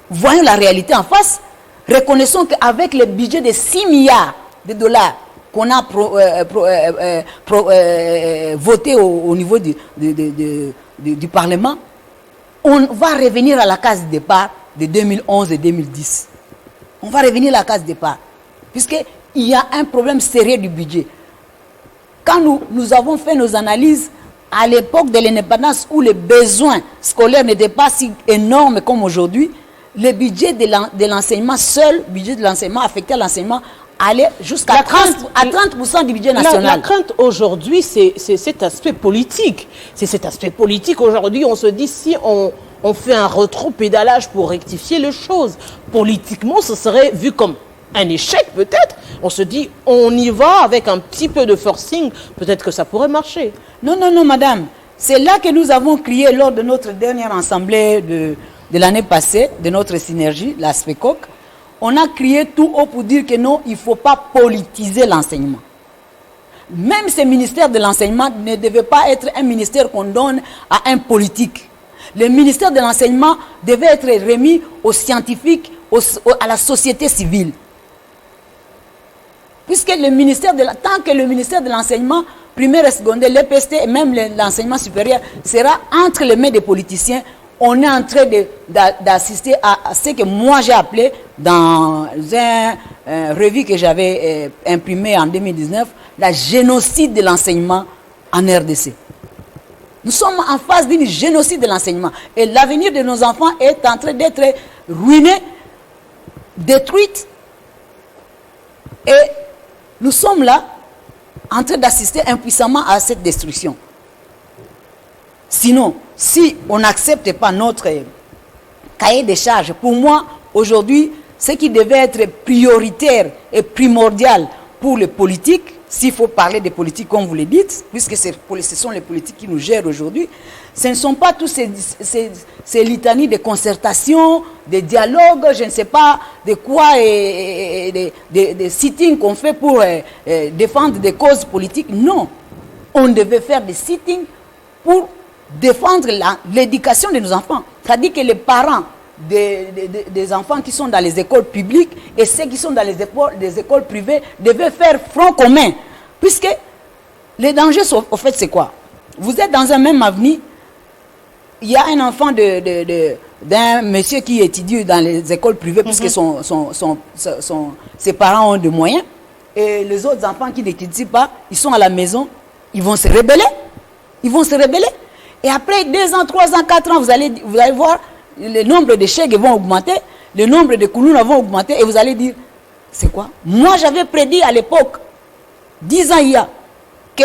voyons la réalité en face, reconnaissons qu'avec le budget de 6 milliards de dollars qu'on a voté au niveau du Parlement, on va revenir à la case de départ de 2011 et 2010. On va revenir à la case de départ, puisqu'il y a un problème sérieux du budget. Quand nous avons fait nos analyses, à l'époque de l'indépendance où les besoins scolaires n'étaient pas si énormes comme aujourd'hui, le budget de l'enseignement, seul budget de l'enseignement affecté à l'enseignement, aller jusqu'à 30% du budget national. La crainte aujourd'hui, c'est cet aspect politique. C'est cet aspect politique. Aujourd'hui, on se dit, si on fait un rétro-pédalage pour rectifier les choses, politiquement, ce serait vu comme un échec peut-être. On se dit, on y va avec un petit peu de forcing, peut-être que ça pourrait marcher. Non, non, non, madame. C'est là que nous avons crié lors de notre dernière assemblée de l'année passée, de notre synergie, la SPECOC. On a crié tout haut pour dire que non, il ne faut pas politiser l'enseignement. Même ce ministère de l'enseignement ne devait pas être un ministère qu'on donne à un politique. Le ministère de l'enseignement devait être remis aux scientifiques, à la société civile. Puisque le ministère tant que le ministère de l'enseignement primaire et secondaire, l'EPST et même l'enseignement supérieur sera entre les mains des politiciens, on est en train d'assister à ce que moi j'ai appelé dans un revue que j'avais imprimé en 2019, la génocide de l'enseignement en RDC. Nous sommes en phase d'un génocide de l'enseignement. Et l'avenir de nos enfants est en train d'être ruiné, détruit. Et nous sommes là en train d'assister impuissamment à cette destruction. Sinon, si on n'accepte pas notre cahier des charges, pour moi, aujourd'hui, ce qui devait être prioritaire et primordial pour les politiques, s'il faut parler des politiques comme vous le dites, puisque ce sont les politiques qui nous gèrent aujourd'hui, ce ne sont pas tous ces litanies de concertation, de dialogue, je ne sais pas de quoi, et des sittings qu'on fait pour défendre des causes politiques. Non, on devait faire des sittings pour défendre l'éducation de nos enfants. C'est-à-dire que les parents des enfants qui sont dans les écoles publiques et ceux qui sont dans les écoles privées devaient faire front commun. Puisque les dangers, au fait, c'est quoi? Vous êtes dans un même avenir, il y a un enfant d'un monsieur qui étudie dans les écoles privées, puisque ses parents ont des moyens, et les autres enfants qui n'étudient pas, ils sont à la maison, ils vont se rebeller. Ils vont se rebeller. Et après 2 ans, 3 ans, 4 ans, vous allez voir, le nombre de chèques vont augmenter, le nombre de koulouna vont augmenter, et vous allez dire, c'est quoi? Moi, j'avais prédit à l'époque, 10 ans il y a, que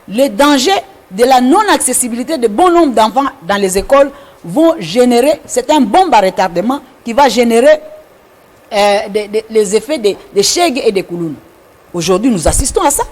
les dangers de la non-accessibilité de bon nombre d'enfants dans les écoles vont générer, c'est un bombe à retardement qui va générer les effets des chèques et des koulounas. Aujourd'hui, nous assistons à ça.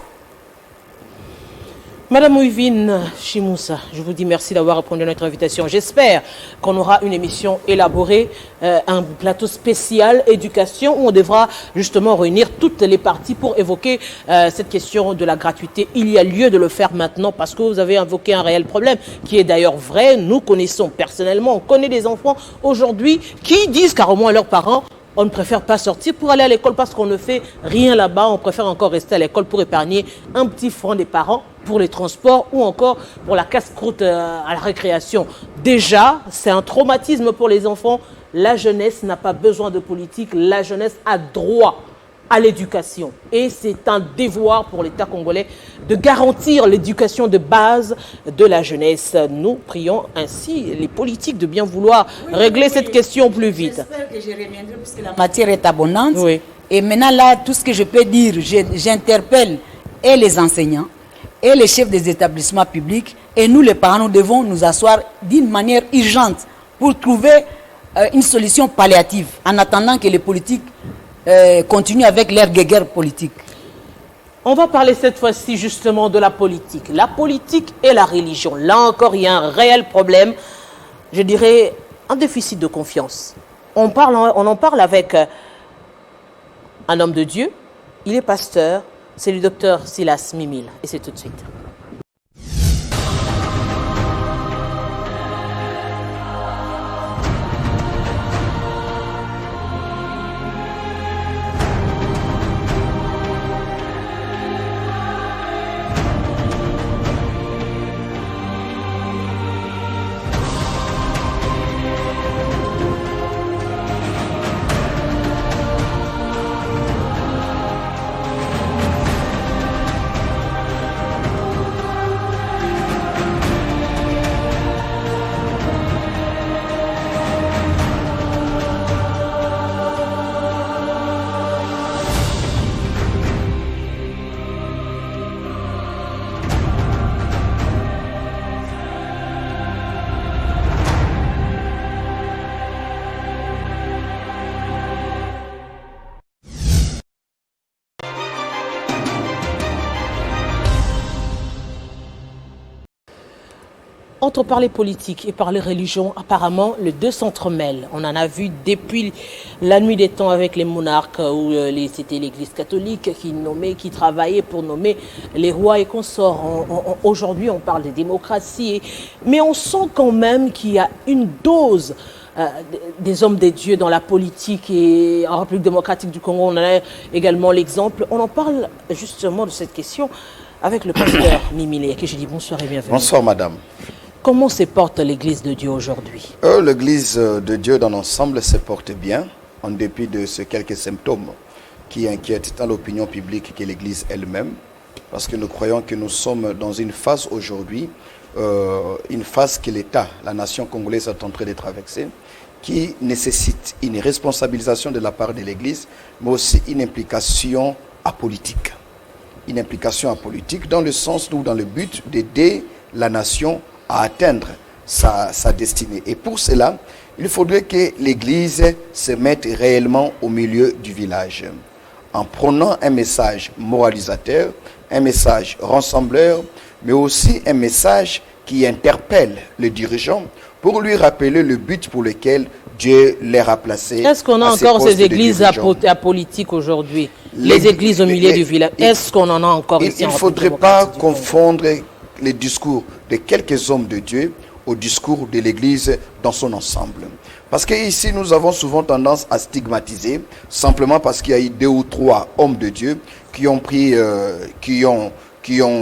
Madame Ouivine Chimoussa, je vous dis merci d'avoir répondu à notre invitation. J'espère qu'on aura une émission élaborée, un plateau spécial éducation où on devra justement réunir toutes les parties pour évoquer cette question de la gratuité. Il y a lieu de le faire maintenant parce que vous avez invoqué un réel problème qui est d'ailleurs vrai. Nous connaissons personnellement, on connaît des enfants aujourd'hui qui disent carrément à leurs parents: on ne préfère pas sortir pour aller à l'école parce qu'on ne fait rien là-bas. On préfère encore rester à l'école pour épargner un petit franc des parents pour les transports ou encore pour la casse-croûte à la récréation. Déjà, c'est un traumatisme pour les enfants. La jeunesse n'a pas besoin de politique. La jeunesse a droit à l'éducation. Et c'est un devoir pour l'État congolais de garantir l'éducation de base de la jeunesse. Nous prions ainsi les politiques de bien vouloir régler cette question plus vite. J'espère que je reviendrai puisque la matière est abondante. Oui. Et maintenant là, tout ce que je peux dire, j'interpelle et les enseignants et les chefs des établissements publics et nous les parents, nous devons nous asseoir d'une manière urgente pour trouver une solution palliative en attendant que les politiques continuent avec leur guerre politique. On va parler cette fois-ci justement de la politique. La politique et la religion. Là encore, il y a un réel problème. Je dirais un déficit de confiance. On en parle avec un homme de Dieu. Il est pasteur. C'est le docteur Silas Mimile. Et c'est tout de suite. Entre parler politique et parler religion, apparemment, les deux s'entremêlent. On en a vu depuis la nuit des temps avec les monarques, où c'était l'Église catholique qui travaillait pour nommer les rois et consorts. Aujourd'hui, on parle de démocratie, mais on sent quand même qu'il y a une dose des hommes des dieux dans la politique et en République démocratique du Congo, on en a également l'exemple. On en parle justement de cette question avec le pasteur Mimile, que je dis bonsoir et bienvenue. Bonsoir madame. Comment se porte l'Église de Dieu aujourd'hui? L'Église de Dieu dans l'ensemble se porte bien, en dépit de ces quelques symptômes qui inquiètent tant l'opinion publique que l'Église elle-même, parce que nous croyons que nous sommes dans une phase aujourd'hui, une phase que l'État, la nation congolaise est en train de traverser, qui nécessite une responsabilisation de la part de l'Église, mais aussi une implication apolitique. Une implication apolitique dans le sens ou dans le but d'aider la nation à atteindre sa destinée. Et pour cela, il faudrait que l'Église se mette réellement au milieu du village, en prenant un message moralisateur, un message rassembleur, mais aussi un message qui interpelle le dirigeant pour lui rappeler le but pour lequel Dieu les a placés. Est-ce qu'on a encore ces églises apolitiques aujourd'hui? Les églises au milieu du village, est-ce qu'on en a encore ici? Il ne faudrait pas confondre les discours de quelques hommes de Dieu au discours de l'Église dans son ensemble. Parce qu'ici, nous avons souvent tendance à stigmatiser, simplement parce qu'il y a eu 2 ou 3 hommes de Dieu qui ont pris, qui ont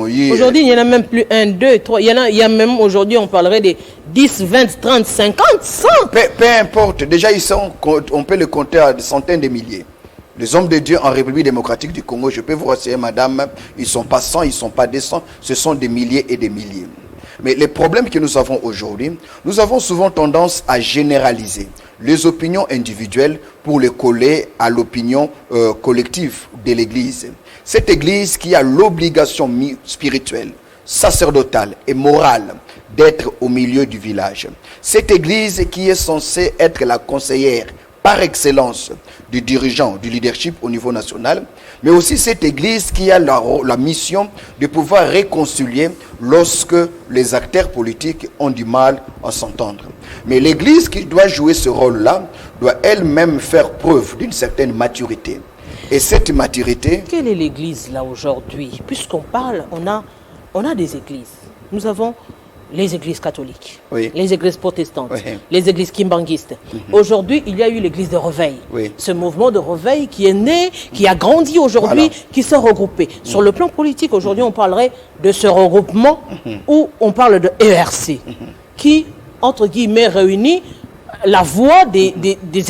eu... Aujourd'hui, il n'y en a même plus 1, 2, 3. Il y a même aujourd'hui, on parlerait de 10, 20, 30, 50, 100. Peu importe. Déjà, on peut le compter à des centaines de milliers. Les hommes de Dieu en République démocratique du Congo, je peux vous rassurer, madame, ils ne sont pas 100, ils ne sont pas 200, ce sont des milliers et des milliers. Mais les problèmes que nous avons aujourd'hui, nous avons souvent tendance à généraliser les opinions individuelles pour les coller à l'opinion collective de l'Église. Cette Église qui a l'obligation spirituelle, sacerdotale et morale d'être au milieu du village. Cette Église qui est censée être la conseillère par excellence du dirigeant, du leadership au niveau national, mais aussi cette Église qui a la mission de pouvoir réconcilier lorsque les acteurs politiques ont du mal à s'entendre. Mais l'Église qui doit jouer ce rôle-là doit elle-même faire preuve d'une certaine maturité. Et cette maturité... Quelle est l'Église là aujourd'hui? Puisqu'on parle, on a des églises. Nous avons les églises catholiques, oui, les églises protestantes, oui, les églises kimbanguistes. Aujourd'hui, il y a eu l'église de réveil. Oui. Ce mouvement de réveil qui est né, qui a grandi aujourd'hui, voilà, qui s'est regroupé. Sur le plan politique, aujourd'hui, on parlerait de ce regroupement où on parle de ERC, qui, entre guillemets, réunit la voix des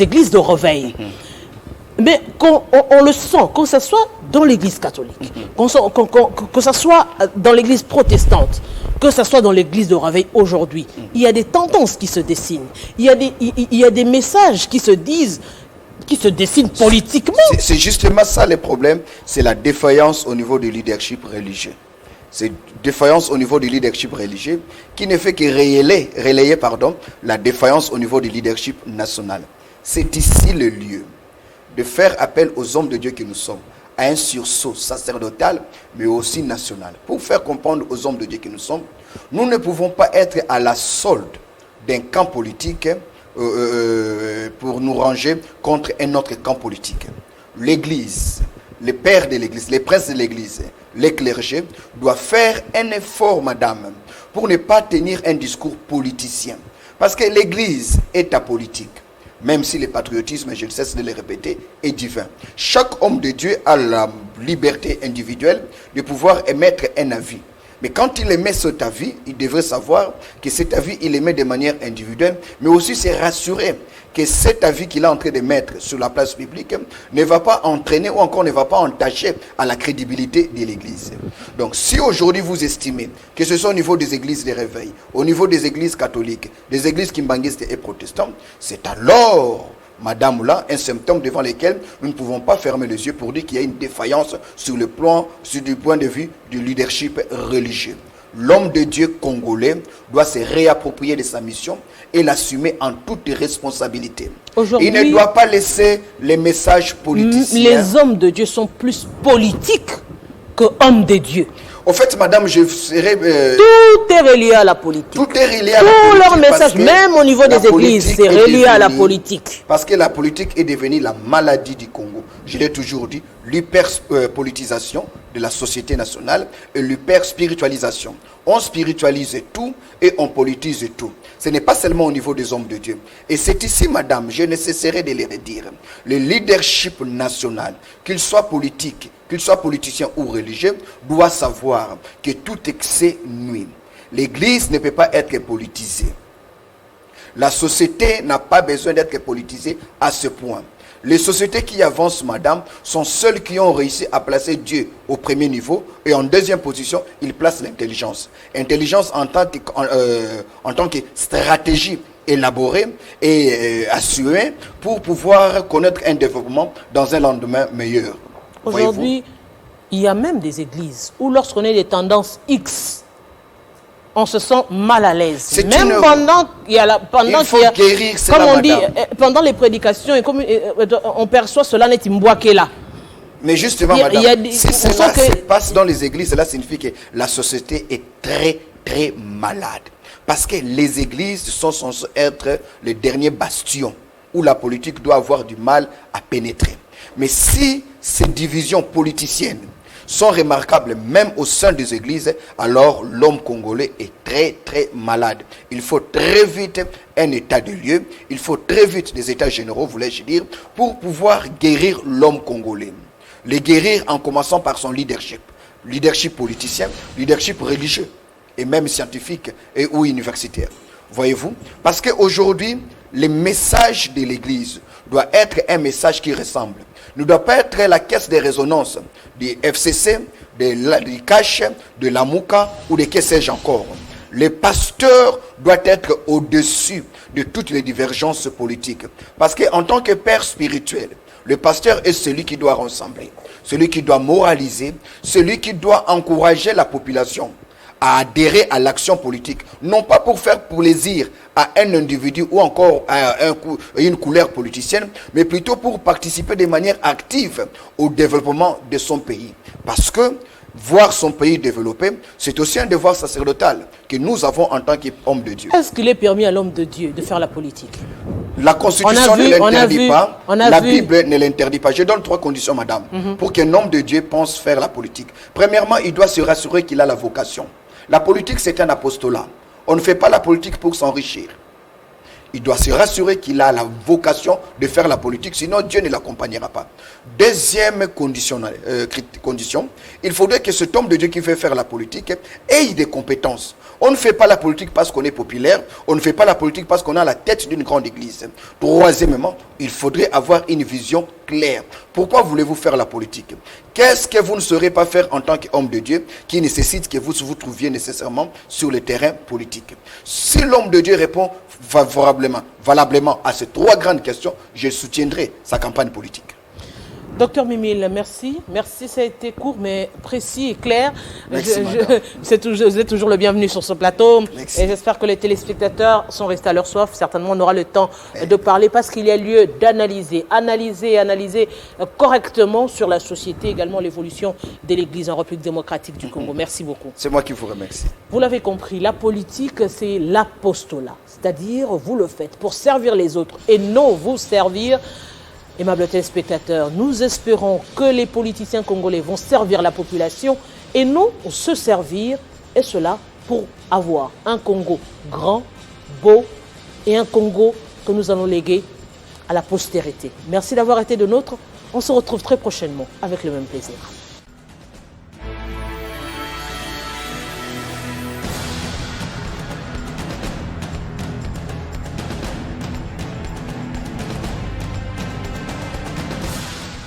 églises de réveil. Mais on le sent, que ce soit dans l'église catholique, que ce soit dans l'église protestante, que ce soit dans l'église de réveil aujourd'hui, il y a des tendances qui se dessinent, il y a des messages qui se disent, qui se dessinent politiquement. C'est justement ça le problème, c'est la défaillance au niveau du leadership religieux. C'est défaillance au niveau du leadership religieux qui ne fait que relayer la défaillance au niveau du leadership national. C'est ici le lieu de faire appel aux hommes de Dieu que nous sommes, à un sursaut sacerdotal, mais aussi national. Pour faire comprendre aux hommes de Dieu que nous sommes, nous ne pouvons pas être à la solde d'un camp politique pour nous ranger contre un autre camp politique. L'Église, les pères de l'Église, les princes de l'Église, les clergés doivent faire un effort, madame, pour ne pas tenir un discours politicien. Parce que l'Église est apolitique. Même si le patriotisme, je ne cesse de le répéter, est divin. Chaque homme de Dieu a la liberté individuelle de pouvoir émettre un avis. Mais quand il émet cet avis, il devrait savoir que cet avis, il émet de manière individuelle, mais aussi se rassurer que cet avis qu'il est en train de mettre sur la place publique ne va pas entraîner ou encore ne va pas entacher à la crédibilité de l'Église. Donc si aujourd'hui vous estimez que ce soit au niveau des églises de réveil, au niveau des églises catholiques, des églises kimbanguistes et protestantes, c'est alors, madame là, un symptôme devant lequel nous ne pouvons pas fermer les yeux pour dire qu'il y a une défaillance du point de vue du leadership religieux. L'homme de Dieu congolais doit se réapproprier de sa mission et l'assumer en toute responsabilité. Il ne doit pas laisser les messages politiciens. Les hommes de Dieu sont plus politiques que hommes de Dieu. Au fait, madame, je serais... Tout est relié à la politique. Tout est relié à la politique. Tout leur message, même au niveau des églises, c'est relié à la politique. Parce que la politique est devenue la maladie du Congo. Je l'ai toujours dit, l'hyperpolitisation de la société nationale et l'hyperspiritualisation. On spiritualise tout et on politise tout. Ce n'est pas seulement au niveau des hommes de Dieu. Et c'est ici, madame, je ne cesserai de le redire. Le leadership national, qu'il soit politique, qu'il soit politicien ou religieux, doit savoir que tout excès nuit. L'Église ne peut pas être politisée. La société n'a pas besoin d'être politisée à ce point. Les sociétés qui avancent, madame, sont celles qui ont réussi à placer Dieu au premier niveau et en deuxième position, ils placent l'intelligence. Intelligence en tant que stratégie élaborée et assurée pour pouvoir connaître un développement dans un lendemain meilleur. Aujourd'hui, il y a même des églises où lorsqu'on a des tendances X, on se sent mal à l'aise. Même pendant il y a guérir cela, comme on dit, madame. pendant les prédications, et comme on perçoit cela n'est imboaké là. Mais justement, madame, si cela se passe dans les églises, cela signifie que la société est très, très malade. Parce que les églises sont censées être les derniers bastions où la politique doit avoir du mal à pénétrer. Mais si ces divisions politiciennes sont remarquables même au sein des églises, alors l'homme congolais est très très malade. Il faut très vite un état de lieu, il faut très vite des états généraux, voulais-je dire, pour pouvoir guérir l'homme congolais. Les guérir en commençant par son leadership. Leadership politicien, leadership religieux et même scientifique et ou universitaire. Voyez-vous? Parce qu'aujourd'hui, le message de l'église doit être un message qui ressemble. Ne doit pas être la caisse de résonance du FCC, du CACH, de la MOUCA ou de que sais-je encore. Le pasteur doit être au-dessus de toutes les divergences politiques. Parce qu'en tant que père spirituel, le pasteur est celui qui doit rassembler, celui qui doit moraliser, celui qui doit encourager la population à adhérer à l'action politique, non pas pour faire plaisir à un individu ou encore à une couleur politicienne, mais plutôt pour participer de manière active au développement de son pays. Parce que voir son pays développé, c'est aussi un devoir sacerdotal que nous avons en tant qu'hommes de Dieu. Est-ce qu'il est permis à l'homme de Dieu de faire la politique? La Constitution ne l'interdit pas, la Bible ne l'interdit pas. Je donne 3 conditions, madame, pour qu'un homme de Dieu pense faire la politique. Premièrement, il doit se rassurer qu'il a la vocation. La politique, c'est un apostolat. On ne fait pas la politique pour s'enrichir. Il doit se rassurer qu'il a la vocation de faire la politique, sinon Dieu ne l'accompagnera pas. Deuxième condition, il faudrait que cet homme de Dieu qui veut faire la politique ait des compétences. On ne fait pas la politique parce qu'on est populaire, on ne fait pas la politique parce qu'on a la tête d'une grande église. Troisièmement, il faudrait avoir une vision claire. Pourquoi voulez-vous faire la politique? Qu'est-ce que vous ne saurez pas faire en tant qu'homme de Dieu qui nécessite que vous vous trouviez nécessairement sur le terrain politique? Si l'homme de Dieu répond valablement à ces 3 grandes questions, je soutiendrai sa campagne politique. Docteur Mimile, merci. Merci, ça a été court mais précis et clair. Merci, vous êtes toujours le bienvenu sur ce plateau. Merci. Et j'espère que les téléspectateurs sont restés à leur soif. Certainement, on aura le temps de parler parce qu'il y a lieu d'analyser, analyser correctement sur la société, également l'évolution de l'Église en République démocratique du Congo. Merci beaucoup. C'est moi qui vous remercie. Vous l'avez compris, la politique, c'est l'apostolat. C'est-à-dire, vous le faites pour servir les autres et non vous servir. Aimables téléspectateurs, nous espérons que les politiciens congolais vont servir la population et non se servir, et cela pour avoir un Congo grand, beau et un Congo que nous allons léguer à la postérité. Merci d'avoir été de nôtres. On se retrouve très prochainement avec le même plaisir.